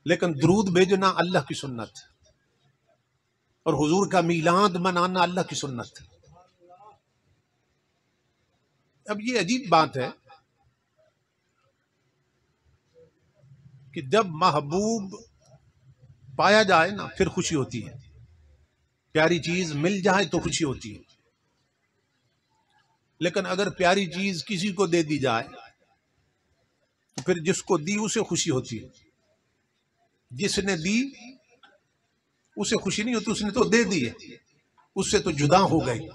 لیکن درود بھیجنا اللہ کی سنت اور حضور کا میلاد منانا اللہ کی سنت. اب یہ عجیب بات ہے کہ جب محبوب پایا جائے نا پھر خوشی ہوتی ہے. پیاری چیز مل جائے تو خوشی ہوتی ہے. لیکن اگر پیاری چیز کسی کو دے دی جائے تو پھر جس کو دی اسے خوشی ہوتی ہے. جس نے دی اسے خوشی نہیں ہوتی، اس نے تو دے دی ہے، اس سے تو جدا ہو گئی.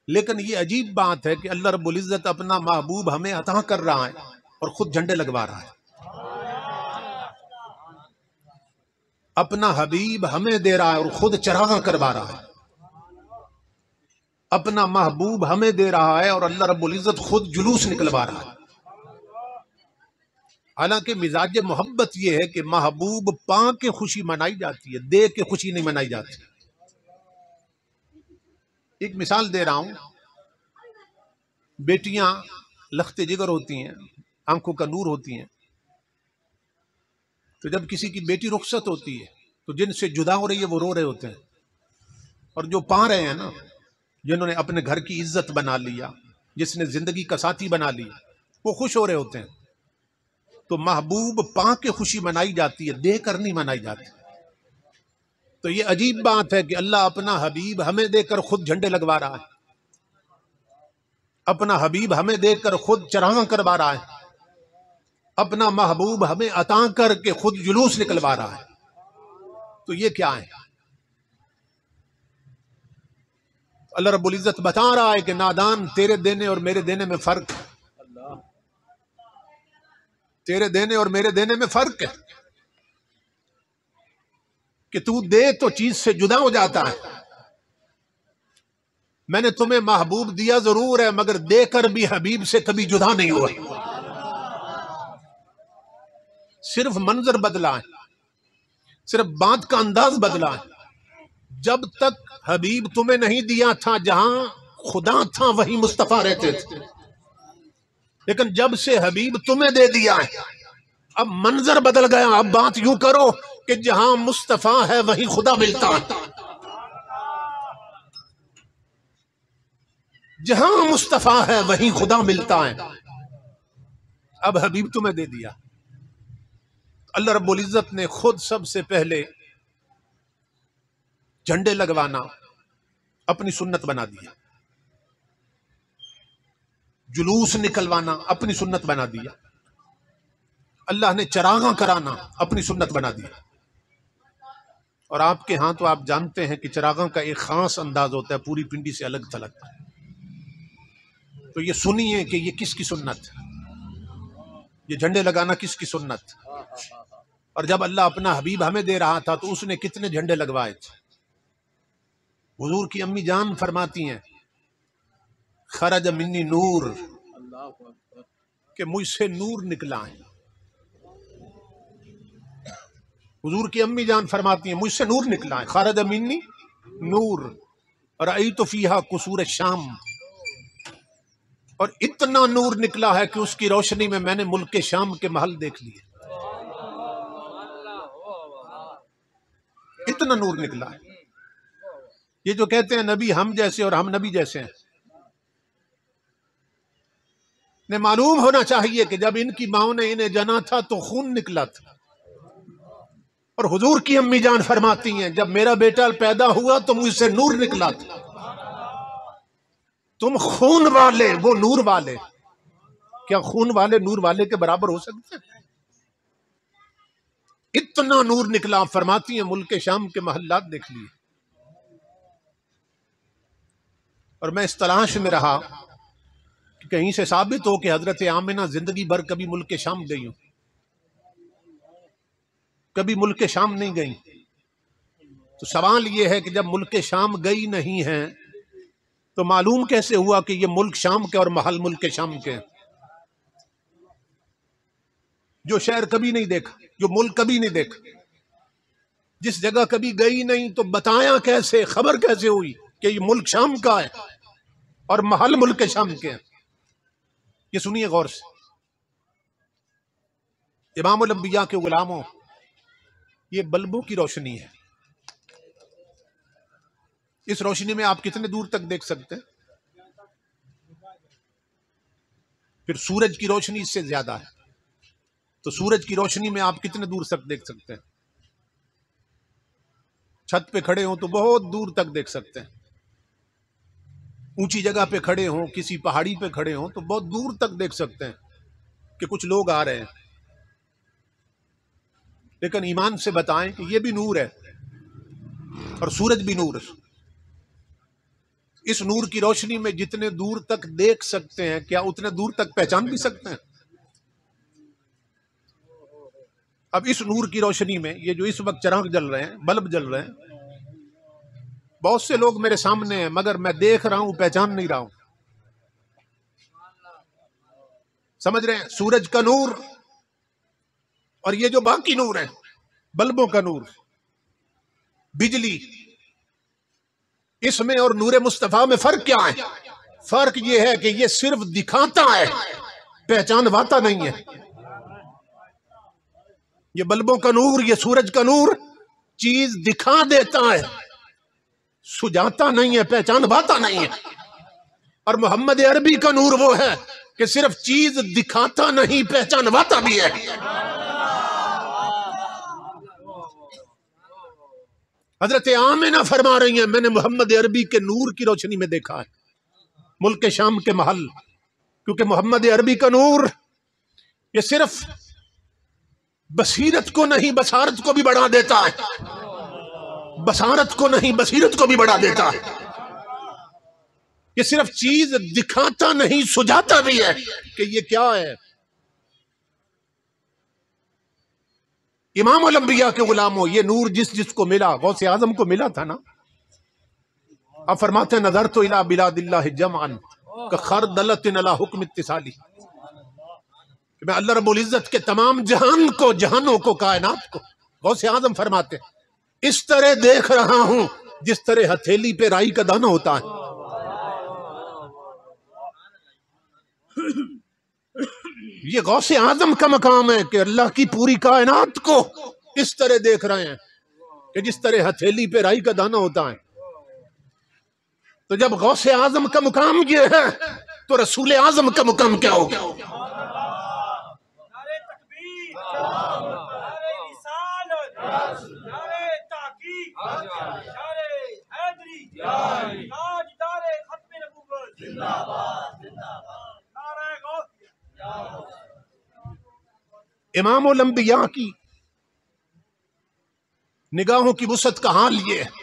لیکن یہ عجیب بات ہے کہ اللہ رب العزت اپنا محبوب ہمیں عطا کر رہا ہے اور خود جھنڈے لگوا رہا ہے. اپنا حبیب ہمیں دے رہا ہے اور خود چراغاں کروا رہا ہے. اپنا محبوب ہمیں دے رہا ہے اور اللہ رب العزت خود جلوس نکلوا رہا ہے. حالانکہ مزاج محبت یہ ہے کہ محبوب پا کے خوشی منائی جاتی ہے، دے کے خوشی نہیں منائی جاتی. ایک مثال دے رہا ہوں. بیٹیاں لخت جگر ہوتی ہیں، آنکھوں کا نور ہوتی ہیں. تو جب کسی کی بیٹی رخصت ہوتی ہے تو جن سے جدا ہو رہی ہے وہ رو رہے ہوتے ہیں، اور جو پا رہے ہیں نا، جنہوں نے اپنے گھر کی عزت بنا لیا، جس نے زندگی کا ساتھی بنا لیا، وہ خوش ہو رہے ہوتے ہیں. تو محبوب پا کے خوشی منائی جاتی ہے، دے کر نہیں منائی جاتی. تو یہ عجیب بات ہے کہ اللہ اپنا حبیب ہمیں دے کر خود جھنڈے لگوا رہا ہے. اپنا حبیب ہمیں دے کر خود چراغاں کروا رہا ہے. اپنا محبوب ہمیں عطا کر کے خود جلوس نکلوا رہا ہے. تو یہ کیا ہے؟ اللہ رب العزت بتا رہا ہے کہ نادان، تیرے دینے اور میرے دینے میں فرق ہے. تیرے دینے اور میرے دینے میں فرق ہے کہ تو دے تو چیز سے جدا ہو جاتا ہے. میں نے تمہیں محبوب دیا ضرور ہے، مگر دے کر بھی حبیب سے کبھی جدا نہیں ہوا. صرف منظر بدلا ہے، صرف بات کا انداز بدلا ہے. جب تک حبیب تمہیں نہیں دیا تھا، جہاں خدا تھا وہیں مصطفیٰ رہتے تھے. لیکن جب سے حبیب تمہیں دے دیا ہے اب منظر بدل گیا. اب بات یوں کرو کہ جہاں مصطفیٰ ہے وہیں خدا ملتا ہے. جہاں مصطفیٰ ہے وہیں خدا ملتا ہے. اب حبیب تمہیں دے دیا. اللہ رب العزت نے خود سب سے پہلے جھنڈے لگوانا اپنی سنت بنا دیا. جلوس نکلوانا اپنی سنت بنا دیا. اللہ نے چراغاں کرانا اپنی سنت بنا دیا. اور آپ کے ہاں تو آپ جانتے ہیں کہ چراغاں کا ایک خاص انداز ہوتا ہے، پوری پنڈی سے الگ تھلگ. تو یہ سنیے کہ یہ کس کی سنت ہے، یہ جھنڈے لگانا کس کی سنت. اور جب اللہ اپنا حبیب ہمیں دے رہا تھا تو اس نے کتنے جھنڈے لگوائے تھے. حضور کی امی جان فرماتی ہیں خرج منی نور، کہ مجھ سے نور نکلا ہے. حضور کی امی جان فرماتی ہیں مجھ سے نور نکلا ہے. خرج منی نور رأیت فیہا قصور الشام، اور اتنا نور نکلا ہے کہ اس کی روشنی میں میں نے ملک شام کے محل دیکھ لیے. اتنا نور نکلا ہے. یہ جو کہتے ہیں نبی ہم جیسے اور ہم نبی جیسے ہیں، نے معلوم ہونا چاہیے کہ جب ان کی ماں نے انہیں جنا تھا تو خون نکلا تھا. اور حضور کی امی جان فرماتی ہیں جب میرا بیٹا پیدا ہوا تو مجھ سے نور نکلا تھا. تم خون والے وہ نور والے، کیا خون والے نور والے کے برابر ہو سکتے ہیں؟ اتنا نور نکلا. فرماتی ہیں ملک شام کے محلات دیکھ لیے. اور میں اس تلاش میں رہا کہ کہیں سے ثابت ہو کہ حضرت آمنہ زندگی بھر کبھی ملک شام گئی ہوں. کبھی ملک شام نہیں گئی. تو سوال یہ ہے کہ جب ملک شام گئی نہیں ہیں تو معلوم کیسے ہوا کہ یہ ملک شام کے اور محل ملک شام کے ہیں؟ جو شہر کبھی نہیں دیکھا، جو ملک کبھی نہیں دیکھا، جس جگہ کبھی گئی نہیں، تو بتایا کیسے، خبر کیسے ہوئی کہ یہ ملک شام کا ہے اور محل ملک شام کے ہیں؟ یہ سنیے غور سے. امام الانبیاء کے غلاموں، یہ بلبوں کی روشنی ہے. اس روشنی میں آپ کتنے دور تک دیکھ سکتے ہیں؟ پھر سورج کی روشنی اس سے زیادہ ہے، تو سورج کی روشنی میں آپ کتنے دور تک دیکھ سکتے ہیں؟ چھت پہ کھڑے ہوں تو بہت دور تک دیکھ سکتے ہیں. اونچی جگہ پہ کھڑے ہوں، کسی پہاڑی پہ کھڑے ہوں تو بہت دور تک دیکھ سکتے ہیں کہ کچھ لوگ آ رہے ہیں. لیکن ایمان سے بتائیں کہ یہ بھی نور ہے اور سورج بھی نور ہے. اس نور کی روشنی میں جتنے دور تک دیکھ سکتے ہیں، کیا اتنے دور تک پہچان بھی سکتے ہیں؟ اب اس نور کی روشنی میں یہ جو اس وقت چراغ جل رہے ہیں، بلب جل رہے ہیں، بہت سے لوگ میرے سامنے ہیں مگر میں دیکھ رہا ہوں، پہچان نہیں رہا ہوں. سمجھ رہے ہیں؟ سورج کا نور اور یہ جو باقی نور ہے، بلبوں کا نور، بجلی، اس میں اور نور مصطفیٰ میں فرق کیا ہے؟ فرق یہ ہے کہ یہ صرف دکھاتا ہے، پہچانواتا نہیں ہے. یہ بلبوں کا نور، یہ سورج کا نور چیز دکھا دیتا ہے، سجاتا نہیں ہے، پہچانواتا نہیں ہے. اور محمد عربی کا نور وہ ہے کہ صرف چیز دکھاتا نہیں، پہچانواتا بھی ہے. حضرت آمنہ فرما رہی ہیں میں نے محمد عربی کے نور کی روشنی میں دیکھا ہے ملک شام کے محل. کیونکہ محمد عربی کا نور یہ صرف بصیرت کو نہیں، بصارت کو بھی بڑھا دیتا ہے. بصارت کو نہیں، بصیرت کو بھی بڑھا دیتا ہے. یہ صرف چیز دکھاتا نہیں، سجاتا بھی ہے کہ یہ کیا ہے. امام الانبیاء کے غلاموں، یہ نور جس کو ملا، غوث اعظم کو ملا تھا نا. اب فرماتے ہیں نظرت الی بلاد اللہ جمعا کخردلۃ علی حکم اتصالی. میں اللہ رب العزت کے تمام جہان کو، جہانوں کو، کائنات کو، غوث اعظم فرماتے ہیں اس طرح دیکھ رہا ہوں جس طرح ہتھیلی پہ رائی کا دانہ ہوتا ہے. یہ غوث اعظم کا مقام ہے کہ اللہ کی پوری کائنات کو اس طرح دیکھ رہے ہیں کہ جس طرح ہتھیلی پہ رائی کا دانہ ہوتا ہے. تو جب غوث اعظم کا مقام یہ ہے تو رسول اعظم کا مقام کیا ہوگا؟ امام الانبیاء کی نگاہوں کی وسعت کا حال یہ ہے